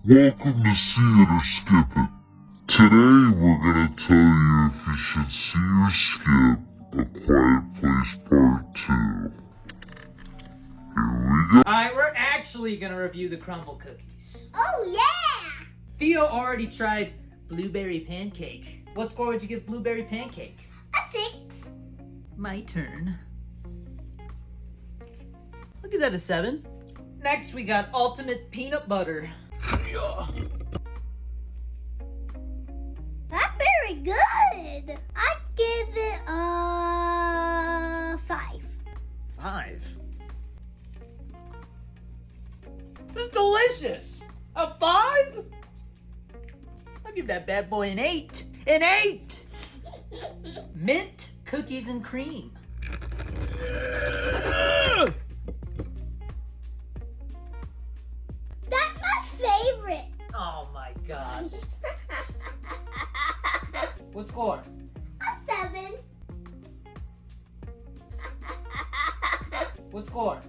Welcome to See It or Skip It. Today we're gonna tell you if you should see or skip A Quiet Place Part 2. Here we go. Alright, we're actually gonna review the Crumble cookies. Oh yeah! Theo already tried blueberry pancake. What score would you give blueberry pancake? A 6. My turn. I'll give that a 7. Next we got ultimate peanut butter. That's very good. I'd give it a 5. 5. It's delicious. A 5? I'll give that bad boy an 8. An 8! Mint cookies and cream. That's my favorite. Oh my gosh. What score? A 7. What score?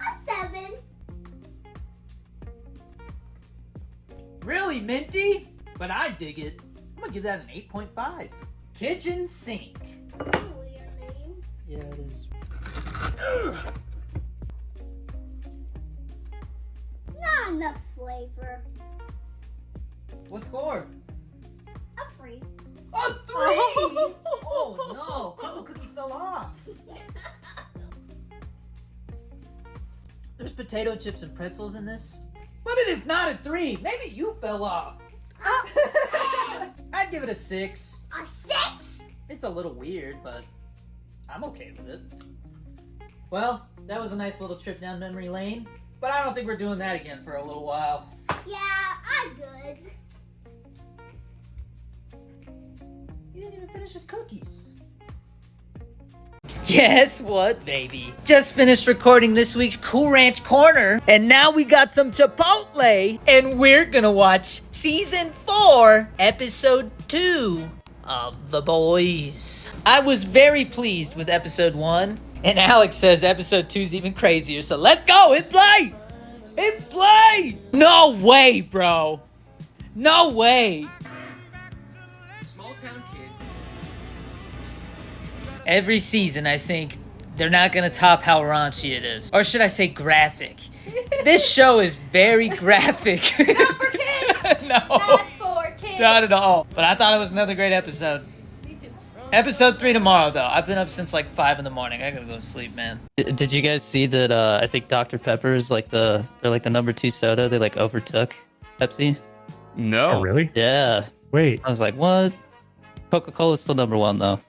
A 7. Really, minty? But I dig it. I'm gonna give that an 8.5. Kitchen sink. Weird name. Yeah, it is. Not enough flavor. What score? A 3. A 3! Oh no, Crumble cookies fell off. There's potato chips and pretzels in this. But it is not a 3. Maybe you fell off. I'd give it a 6. A 6? It's a little weird, but I'm okay with it. Well, that was a nice little trip down memory lane, but I don't think we're doing that again for a little while. Yeah, I'm good. You didn't even finish his cookies. Guess what, baby? Just finished recording this week's Cool Ranch Corner, and now we got some Chipotle, and we're gonna watch Season 4, Episode 2 of The Boys. I was very pleased with Episode 1, and Alex says Episode 2 is even crazier, so let's go! Hit play! Hit play! No way, bro! No way! Small town kid. Every season, I think they're not gonna top how raunchy it is. Or should I say graphic? This show is very graphic. Not for kids. No. Not for kids. Not at all. But I thought it was another great episode. Me too. Episode 3 tomorrow, though. I've been up since like 5 in the morning. I gotta go to sleep, man. Did you guys see that? I think Dr. Pepper's they're like the number 2 soda. They like overtook Pepsi. No. Oh, really? Yeah. Wait. I was like, what? Coca-Cola's still number 1 though.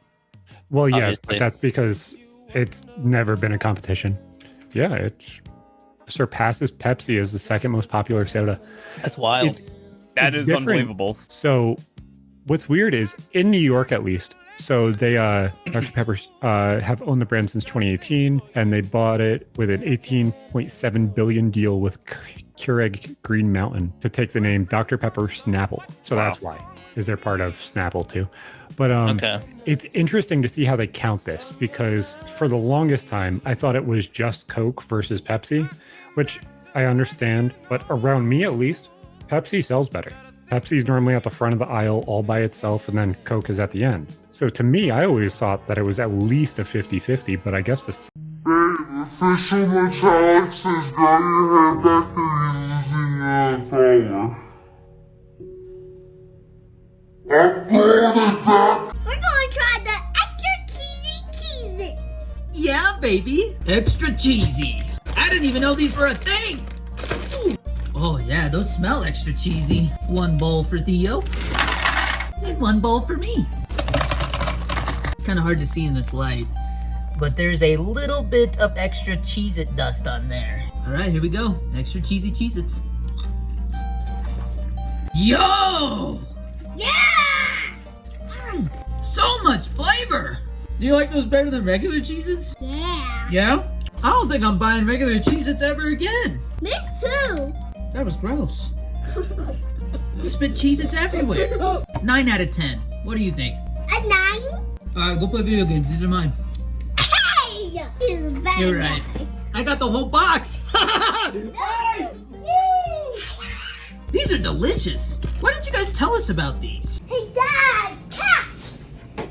Well, yeah, Obviously. but that's because it's never been a competition. Yeah, it surpasses Pepsi as the second most popular soda. That's wild. It's That is different. unbelievable. So, what's weird is in New York, at least. So they, Dr. Pepper's, have owned the brand since 2018, and they bought it with an $18.7 billion deal with Keurig Green Mountain to take the name Dr. Pepper Snapple. So that's why, is they're part of Snapple too. But Okay. it's interesting to see how they count this, because for the longest time, I thought it was just Coke versus Pepsi, which I understand, but around me at least, Pepsi sells better. Pepsi's normally at the front of the aisle all by itself, and then Coke is at the end. So to me, I always thought that it was at least a 50-50, but I guess the The official metallics has got your hair back and using power. I'm going back. We're going to try the extra cheesy Cheez-It. Yeah, baby. Extra cheesy. I didn't even know these were a thing. Ooh. Oh, yeah, those smell extra cheesy. 1 bowl for Theo. And 1 bowl for me. It's kind of hard to see in this light, but there's a little bit of extra Cheez-It dust on there. All right, here we go. Extra cheesy Cheez-Its. Yo! Yeah! So much flavor! Do you like those better than regular Cheez-Its? Yeah. Yeah? I don't think I'm buying regular Cheez-Its ever again. Me too. That was gross. You spit Cheez-Its everywhere. 9 out of 10. What do you think? A 9? Alright, go play video games. These are mine. Hey! He's a bad You're right. guy. I got the whole box. Hey! Woo! These These are delicious. Why didn't you guys tell us about these? Hey, Dad, catch!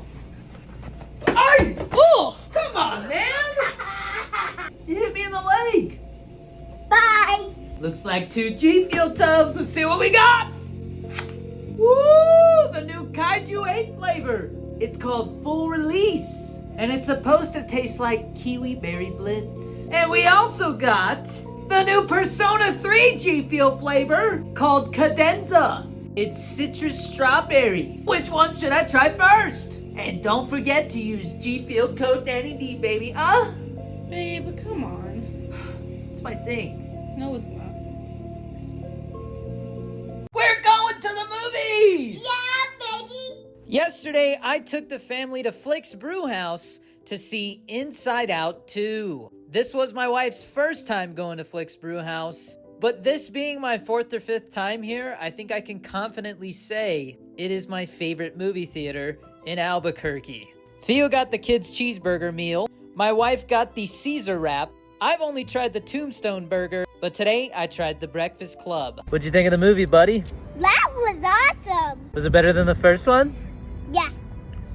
Ay! Oh, come on, man! You hit me in the leg. Bye! Looks like 2 G Fuel tubs. Let's see what we got. Woo! The new Kaiju 8 flavor. It's called Full Release. And it's supposed to taste like Kiwi Berry Blitz. And we also got the new Persona 3 G Fuel flavor called Cadenza. It's citrus strawberry. Which one should I try first? And don't forget to use G Fuel code DannyD, baby. Babe, come on. It's my thing. No, it's not. We're going to the movies! Yeah, baby! Yesterday, I took the family to Flick's Brewhouse to see Inside Out 2. This was my wife's first time going to Flick's Brewhouse, but this being my 4th or 5th time here, I think I can confidently say it is my favorite movie theater in Albuquerque. Theo got the kids' cheeseburger meal. My wife got the Caesar wrap. I've only tried the Tombstone burger, but today I tried the Breakfast Club. What'd you think of the movie, buddy? That was awesome! Was it better than the first one? Yeah,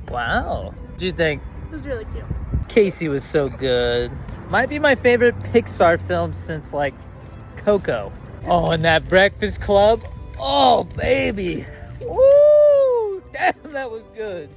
Wow. What'd you think? It was really cute. Casey was so good. Might be my favorite Pixar film since, like, Coco. Oh, and that Breakfast Club. Oh, baby. Woo! Damn, that was good.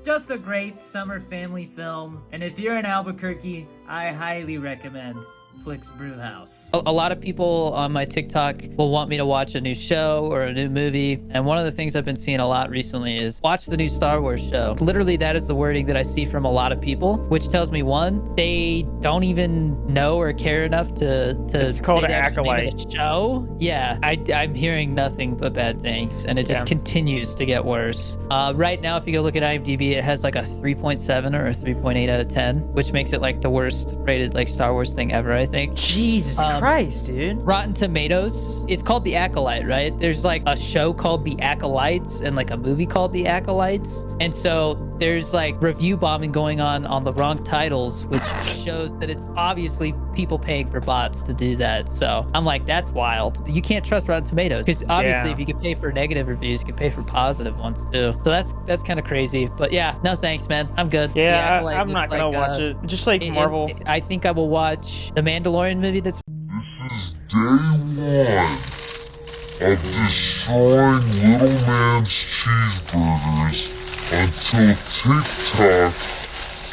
Just a great summer family film. And if you're in Albuquerque, I highly recommend Flick's Brewhouse. A lot of people on my TikTok will want me to watch a new show or a new movie. And one of the things I've been seeing a lot recently is watch the new Star Wars show. Literally, that is the wording that I see from a lot of people, which tells me, one, they don't even know or care enough to It's called say the actual name Acolyte. of the show. Yeah, I'm hearing nothing but bad things, and it just continues to get worse. Right now, if you go look at IMDb, it has like a 3.7 or a 3.8 out of 10, which makes it like the worst rated like Star Wars thing ever, I think. Jesus Christ, dude. Rotten Tomatoes, it's called The Acolyte, right? There's like a show called The Acolytes and like a movie called The Acolytes. And so there's like review bombing going on the wrong titles, which shows that it's obviously people paying for bots to do that. So I'm like, that's wild. You can't trust Rotten Tomatoes because obviously if you can pay for negative reviews, you can pay for positive ones too. So that's kind of crazy. But yeah, no thanks, man. I'm good. The Yeah, Acolyte I'm is not gonna watch it. Just like Marvel. I think I will watch the Mandalorian movie that's Day one of destroying little man's cheeseburgers until TikTok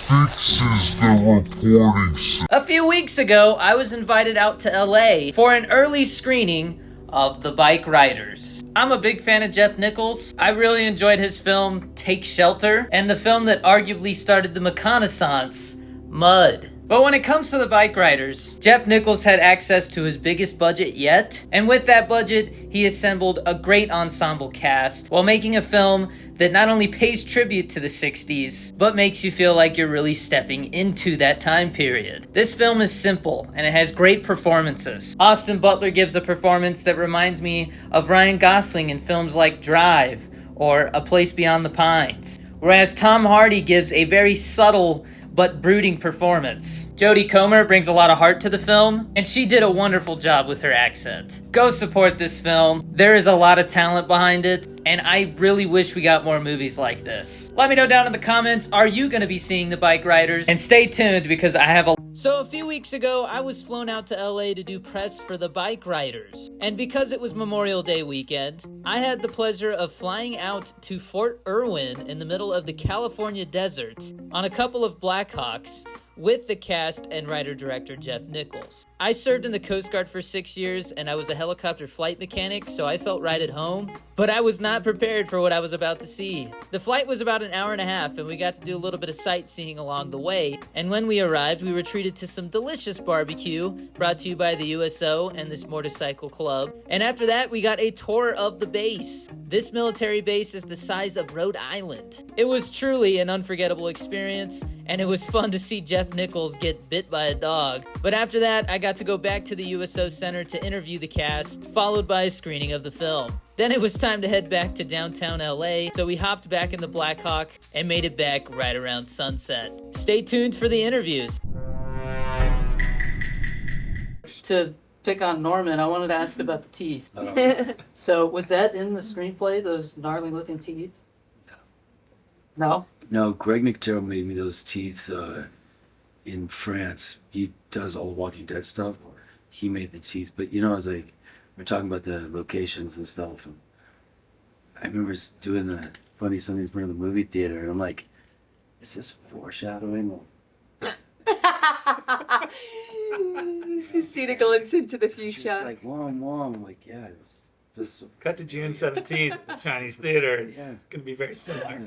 fixes the reporting system. A few weeks ago, I was invited out to LA for an early screening of The Bikeriders. I'm a big fan of Jeff Nichols. I really enjoyed his film Take Shelter and the film that arguably started the McConaissance, Mud. But when it comes to The Bikeriders, Jeff Nichols had access to his biggest budget yet, and with that budget, he assembled a great ensemble cast while making a film that not only pays tribute to the 60s, but makes you feel like you're really stepping into that time period. This film is simple, and it has great performances. Austin Butler gives a performance that reminds me of Ryan Gosling in films like Drive or A Place Beyond the Pines, whereas Tom Hardy gives a very subtle but brooding performance. Jodie Comer brings a lot of heart to the film, and she did a wonderful job with her accent. Go support this film. There is a lot of talent behind it, and I really wish we got more movies like this. Let me know down in the comments, are you going to be seeing The Bikeriders? And stay tuned because I have a... So a few weeks ago, I was flown out to LA to do press for The Bikeriders. And because it was Memorial Day weekend, I had the pleasure of flying out to Fort Irwin in the middle of the California desert on a couple of Blackhawks with the cast and writer-director Jeff Nichols. I served in the Coast Guard for 6 years, and I was a helicopter flight mechanic, so I felt right at home. But I was not prepared for what I was about to see. The flight was about an hour and a half, and we got to do a little bit of sightseeing along the way. And when we arrived, we were treated to some delicious barbecue, brought to you by the USO and this motorcycle club. And after that, we got a tour of the base. This military base is the size of Rhode Island. It was truly an unforgettable experience, and it was fun to see Jeff Nichols get bit by a dog. But after that, I got to go back to the USO Center to interview the cast, followed by a screening of the film. Then it was time to head back to downtown LA, so we hopped back in the Blackhawk and made it back right around sunset. Stay tuned for the interviews. To pick on Norman, I wanted to ask about the teeth. So was that in the screenplay, those gnarly looking teeth? No? No, Greg McDermott made me those teeth in France. He does all the Walking Dead stuff. He made the teeth. But you know, I was like, we're talking about the locations and stuff. And I remember doing the Funny Sundays in the movie theater, and I'm like, is this foreshadowing? Seen a glimpse into the future. She's like, Mom. I'm like, yeah, it's just... Cut to June 17th at the Chinese Theater. It's Yeah. going to be very similar.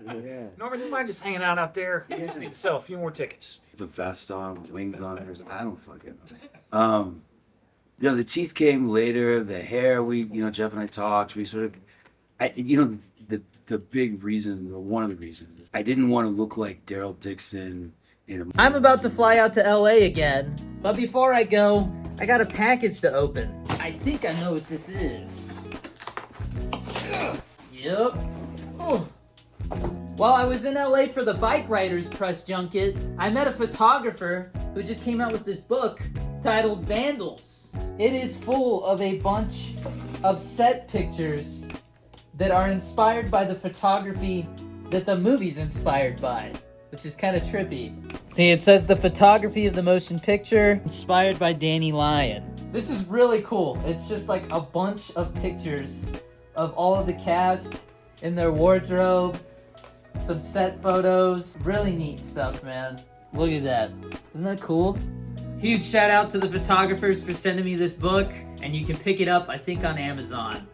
Yeah. Norman, you mind just hanging out there? You just need to sell a few more tickets. The vest on, wings on her. I don't fucking know. You know, the teeth came later. The hair, Jeff and I talked. We sort of, the big reason, or one of the reasons, I didn't want to look like Daryl Dixon in a movie. I'm about to fly out to LA again, but before I go, I got a package to open. I think I know what this is. Yep. Oh. While I was in LA for the Bikeriders press junket, I met a photographer who just came out with this book titled Vandals. It is full of a bunch of set pictures that are inspired by the photography that the movie's inspired by, which is kind of trippy. See, it says the photography of the motion picture inspired by Danny Lyon. This is really cool. It's just like a bunch of pictures of all of the cast in their wardrobe, some set photos. Really neat stuff, man. Look at that. Isn't that cool? Huge shout out to the photographers for sending me this book, and you can pick it up, I think, on Amazon.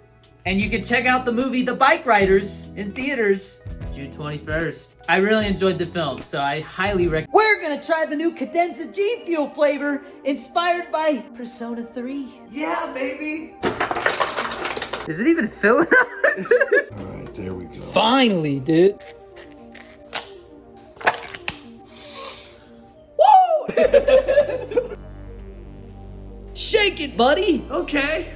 And you can check out the movie The Bikeriders in theaters June 21st. I really enjoyed the film, so I highly recommend. We're gonna try the new Cadenza G Fuel flavor inspired by Persona 3. Yeah, baby! Is it even filling up? Alright, there we go. Finally, dude. Woo! Shake it, buddy. Okay.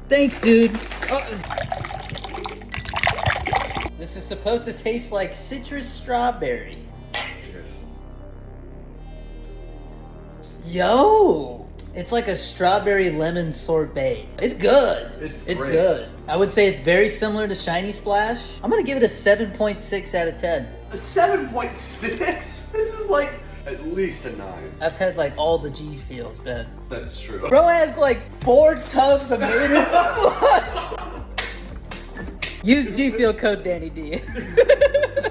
Thanks, dude. This is supposed to taste like citrus strawberry. Cheers. Yo! It's like a strawberry lemon sorbet. It's good. It's great. good. I would say it's very similar to Shiny Splash. I'm gonna give it a 7.6 out of 10. A 7.6? This is like at least a 9. I've had like all the G Fuels, Ben. That's true. Bro has like 4 tubs of maintenance. Use G Fuel code DannyD.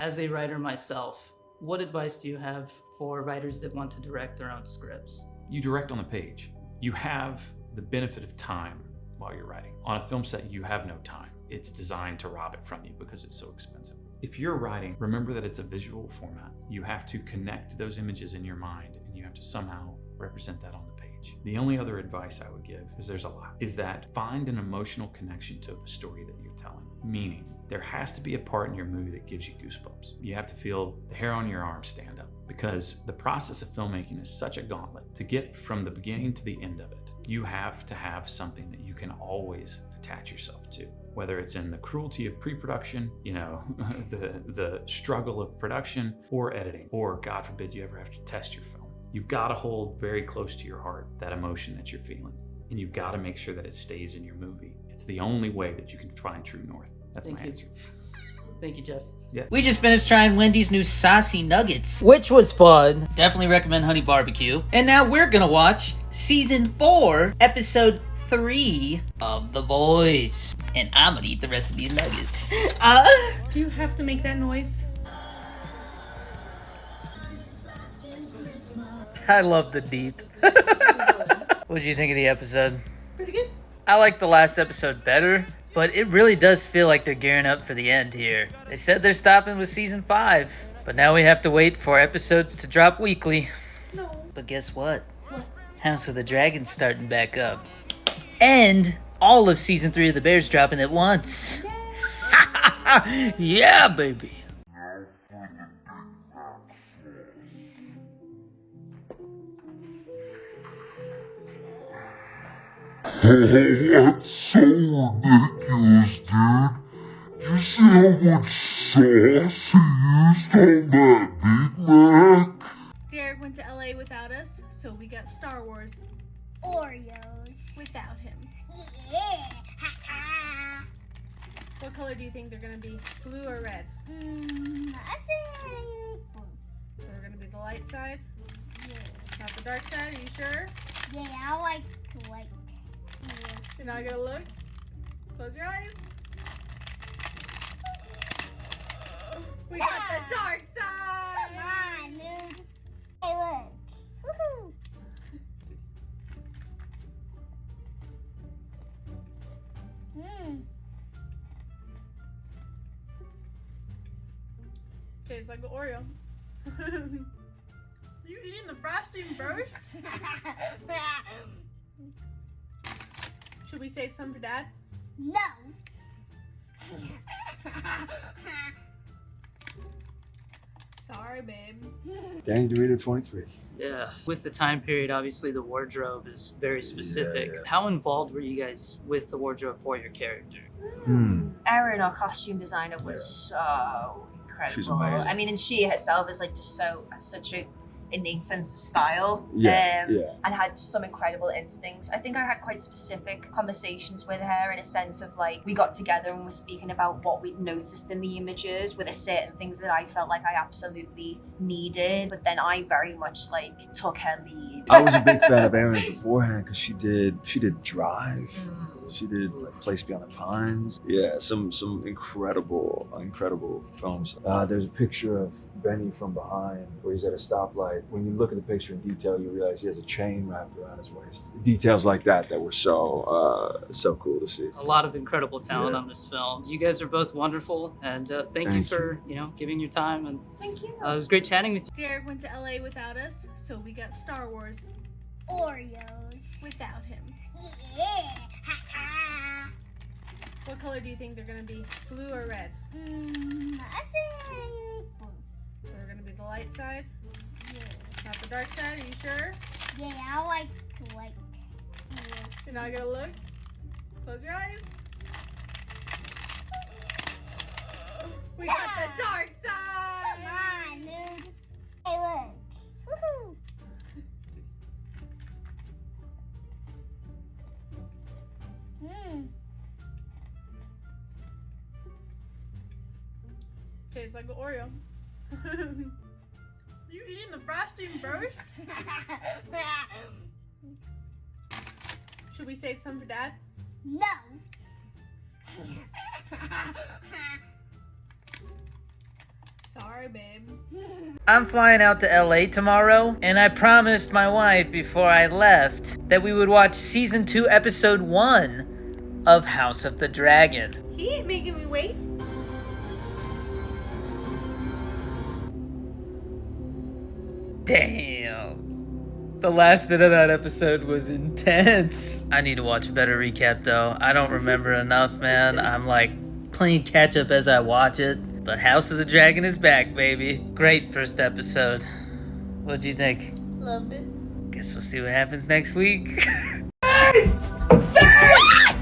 As a writer myself, what advice do you have for writers that want to direct their own scripts? You direct on the page. You have the benefit of time while you're writing. On a film set, you have no time. It's designed to rob it from you because it's so expensive. If you're writing, remember that it's a visual format. You have to connect those images in your mind, and you have to somehow represent that on the page. The only other advice I would give, is there's a lot, is that find an emotional connection to the story that you're telling. Meaning, there has to be a part in your movie that gives you goosebumps. You have to feel the hair on your arm stand up, because the process of filmmaking is such a gauntlet. To get from the beginning to the end of it, you have to have something that you can always attach yourself to. Whether it's in the cruelty of pre-production, the struggle of production, or editing, or God forbid you ever have to test your film. You've got to hold very close to your heart that emotion that you're feeling, and you've got to make sure that it stays in your movie. It's the only way that you can find true north. That's my answer. Thank you, Jeff. Yeah. We just finished trying Wendy's new saucy nuggets, which was fun. Definitely recommend Honey Barbecue. And now we're gonna watch season 4, episode 3 of The Boys. And I'm gonna eat the rest of these nuggets. Do you have to make that noise? I love the deep. What did you think of the episode? Pretty good. I like the last episode better, but it really does feel like they're gearing up for the end here. They said they're stopping with season 5, but now we have to wait for episodes to drop weekly. No. But guess what? House of the Dragon's starting back up. And all of season 3 of The Bears dropping at once. Yeah, baby. Oh, that's so ridiculous, dude. You see how much sauce he used on that Big Mac? Derek went to LA without us, so we got Star Wars Oreos. without him. Yeah. What color do you think they're gonna be? Blue or red? I think blue. So they're gonna be the light side, Yeah. not the dark side. Are you sure? Yeah, I like white. You're not gonna look? Close your eyes. We got the dark side! Come on, dude. Hey, look. Woohoo. Tastes like an Oreo. You eating the frosting first? Should we save some for Dad? No. Sorry, babe. DannyDorito23. Yeah. With the time period, obviously the wardrobe is very specific. How involved were you guys with the wardrobe for your character? Erin, our costume designer, was so incredible. She's amazing. I mean, and she herself is like just such a innate sense of style. And had some incredible instincts. I think I had quite specific conversations with her in a sense of like, we got together and were speaking about what we'd noticed in the images, with certain things that I felt like I absolutely needed, but then I very much like took her lead. I was a big fan of Erin beforehand because she did Drive. She did Place Beyond the Pines. Yeah, some incredible films. There's a picture of Benny from behind where he's at a stoplight. When you look at the picture in detail, you realize he has a chain wrapped around his waist. Details like that were so cool to see. A lot of incredible talent on this film. You guys are both wonderful, and thank you for giving your time. And Thank you. it was great chatting with you. Derek went to LA without us, so we got Star Wars Oreos. without him. Yeah. What color do you think they're gonna be? Blue or red? I think blue. So they're gonna be the light side, Yeah. not the dark side. Are you sure? Yeah, I like white. You're not gonna look? Close your eyes. We got the dark side! Come on, dude. Hey, look. Woohoo. Tastes like an Oreo. You eating the frosting first? Should we save some for Dad? No. Sorry, babe. I'm flying out to LA tomorrow, and I promised my wife before I left that we would watch season 2, episode 1 of House of the Dragon. He ain't making me wait. Damn. The last bit of that episode was intense. I need to watch a better recap though. I don't remember enough, man. I'm like playing catch up as I watch it. But House of the Dragon is back, baby. Great first episode. What'd you think? Loved it. Guess we'll see what happens next week. Hey!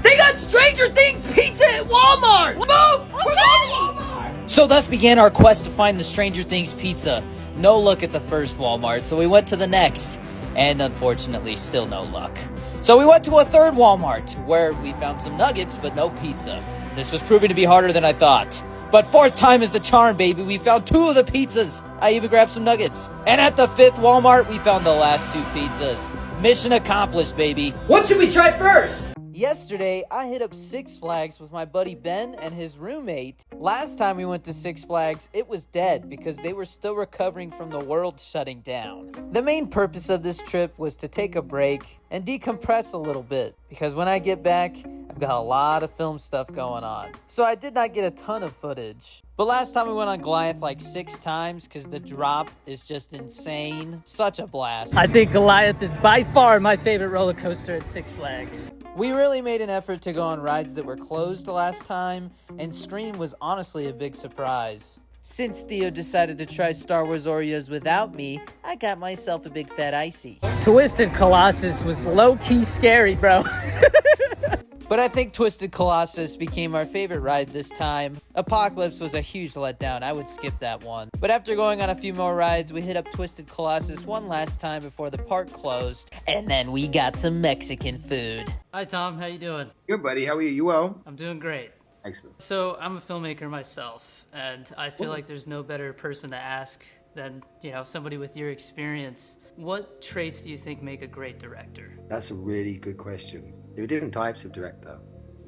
They got Stranger Things pizza at Walmart! Move! We're going to Walmart! So thus began our quest to find the Stranger Things pizza. No luck at the first Walmart, so we went to the next. And unfortunately, still no luck. So we went to a third Walmart, where we found some nuggets, but no pizza. This was proving to be harder than I thought. But fourth time is the charm, baby. We found 2 of the pizzas. I even grabbed some nuggets. And at the 5th Walmart, we found the last 2 pizzas. Mission accomplished, baby. What should we try first? Yesterday, I hit up Six Flags with my buddy Ben and his roommate. Last time we went to Six Flags, it was dead because they were still recovering from the world shutting down. The main purpose of this trip was to take a break and decompress a little bit because when I get back, I've got a lot of film stuff going on. So I did not get a ton of footage. But last time we went on Goliath like 6 times because the drop is just insane. Such a blast. I think Goliath is by far my favorite roller coaster at Six Flags. We really made an effort to go on rides that were closed the last time, and Scream was honestly a big surprise. Since Theo decided to try Star Wars Oreos without me, I got myself a big fat icy. Twisted Colossus was low-key scary, bro. But I think Twisted Colossus became our favorite ride this time. Apocalypse was a huge letdown. I would skip that one. But after going on a few more rides, we hit up Twisted Colossus one last time before the park closed. And then we got some Mexican food. Hi, Tom. How you doing? Good, buddy. How are you? You well? I'm doing great. Excellent. So I'm a filmmaker myself, and I feel like there's no better person to ask than, somebody with your experience. What traits do you think make a great director? That's a really good question. There are different types of director,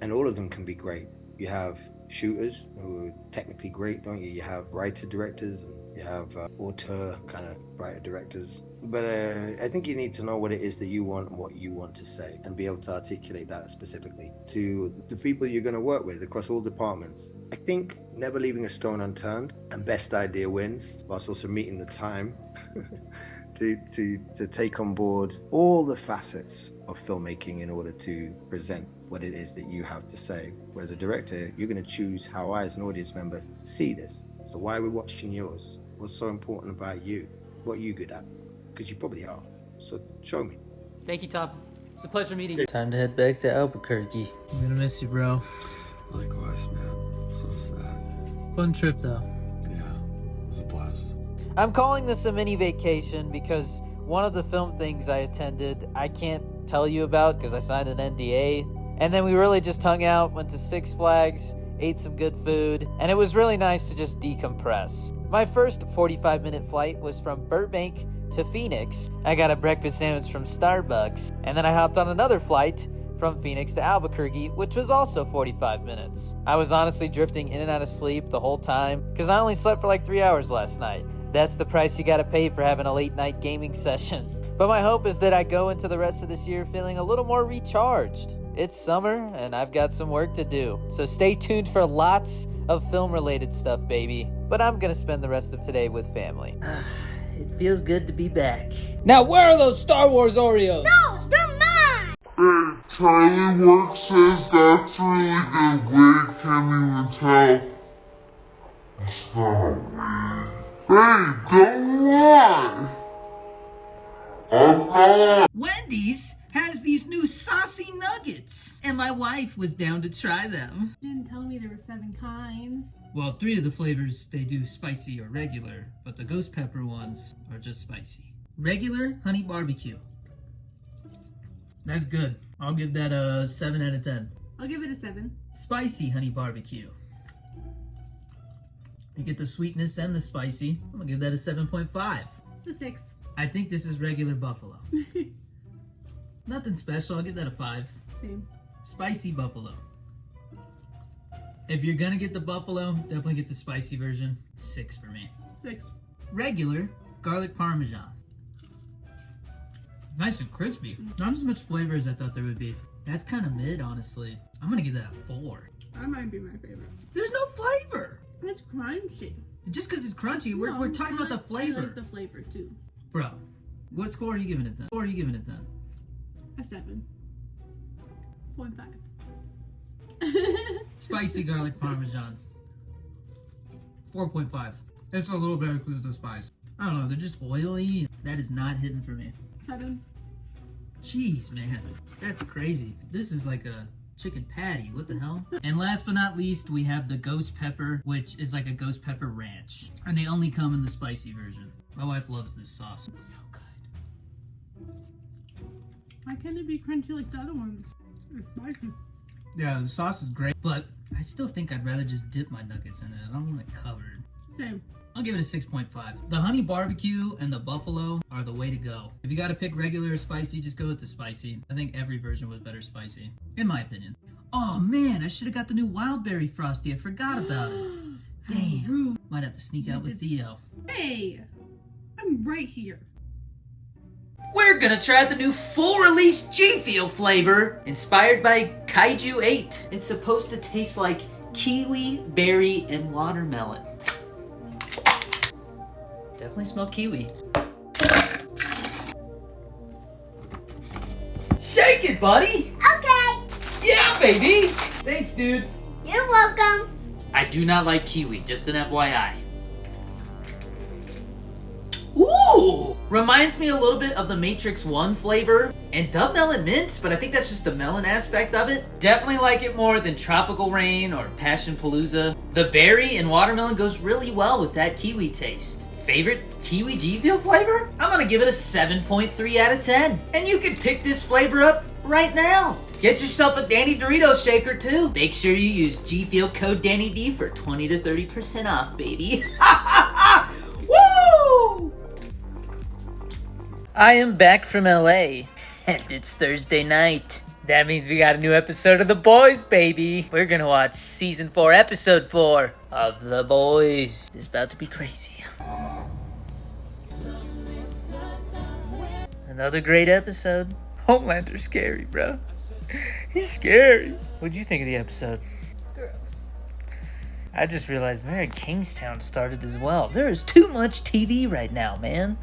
and all of them can be great. You have shooters who are technically great, don't you? You have writer-directors, and you have auteur kind of writer-directors. But I think you need to know what it is that you want and what you want to say, and be able to articulate that specifically to the people you're going to work with across all departments. I think never leaving a stone unturned, and best idea wins, whilst also meeting the time to take on board all the facets of filmmaking in order to present what it is that you have to say. Whereas a director, you're going to choose how I, as an audience member, see this. So why are we watching yours? What's so important about you? What are you good at? Because you probably are. So show me. Thank you, Tom. It's a pleasure meeting you. Time to head back to Albuquerque. I'm gonna miss you, bro. Likewise, man. So sad. Fun trip, though. Yeah, it was a blast. I'm calling this a mini vacation because one of the film things I attended, I can't tell you about because I signed an NDA. And then we really just hung out, went to Six Flags, ate some good food, and it was really nice to just decompress. My first 45-minute flight was from Burbank to Phoenix. I got a breakfast sandwich from Starbucks, and then I hopped on another flight from Phoenix to Albuquerque, which was also 45 minutes. I was honestly drifting in and out of sleep the whole time because I only slept for like 3 hours last night. That's the price you gotta pay for having a late night gaming session. But my hope is that I go into the rest of this year feeling a little more recharged. It's summer and I've got some work to do, so stay tuned for lots of film related stuff, baby. But I'm gonna spend the rest of today with family. It feels good to be back. Now where are those Star Wars Oreos? No, they're mine! Hey, Charlie Work says that's really good wig, can't even tell. It's not weird. Hey, don't lie! I'm not! Wendy's has these new saucy nuggets, and my wife was down to try them. You didn't tell me there were 7 kinds. Well, 3 of the flavors, they do spicy or regular, but the ghost pepper ones are just spicy. Regular honey barbecue. That's good. I'll give that a 7 out of 10. I'll give it a 7. Spicy honey barbecue. You get the sweetness and the spicy. I'm gonna give that a 7.5. A 6. I think this is regular buffalo. Nothing special, I'll give that a 5. Same. Spicy buffalo. If you're gonna get the buffalo, definitely get the spicy version. 6 for me. 6. Regular garlic parmesan. Nice and crispy. Not as much flavor as I thought there would be. That's kind of mid, honestly. I'm gonna give that a 4. That might be my favorite. There's no flavor! It's crunchy. Just because it's crunchy, we're talking about the flavor. I like the flavor too. Bro, what score are you giving it then? A 7.5. Spicy garlic parmesan. 4.5. It's a little better because of the spice. I don't know, they're just oily. That is not hidden for me. 7. Jeez, man. That's crazy. This is like a chicken patty. What the hell? And last but not least, we have the ghost pepper, which is like a ghost pepper ranch. And they only come in the spicy version. My wife loves this sauce. It's so good. Why can't it be crunchy like the other ones? It's spicy. Yeah, the sauce is great, but I still think I'd rather just dip my nuggets in it. I don't want it covered. Same. I'll give it a 6.5. The honey barbecue and the buffalo are the way to go. If you gotta pick regular or spicy, just go with the spicy. I think every version was better spicy, in my opinion. Oh man, I should have got the new wild berry frosty. I forgot about it. Damn. Might have to sneak out with Theo. Hey, I'm right here. We're gonna try the new full release G-Feel flavor, inspired by Kaiju 8. It's supposed to taste like kiwi, berry, and watermelon. Definitely smell kiwi. Shake it, buddy! Okay. Yeah, baby! Thanks, dude. You're welcome. I do not like kiwi, just an FYI. Ooh! Reminds me a little bit of the Matrix 1 flavor and Dub Melon Mint, but I think that's just the melon aspect of it. Definitely like it more than Tropical Rain or Passion Palooza. The berry and watermelon goes really well with that kiwi taste. Favorite kiwi G Fuel flavor? I'm gonna give it a 7.3 out of 10. And you can pick this flavor up right now. Get yourself a Danny Dorito shaker too. Make sure you use G Fuel code DannyD for 20 to 30% off, baby. Woo! I am back from LA, and it's Thursday night. That means we got a new episode of The Boys, baby. We're gonna watch Season 4, Episode 4 of The Boys. It's about to be crazy. Another great episode. Homelander's scary, bro. He's scary. What'd you think of the episode? Gross. I just realized Mary Kingstown started as well. There is too much TV right now, man.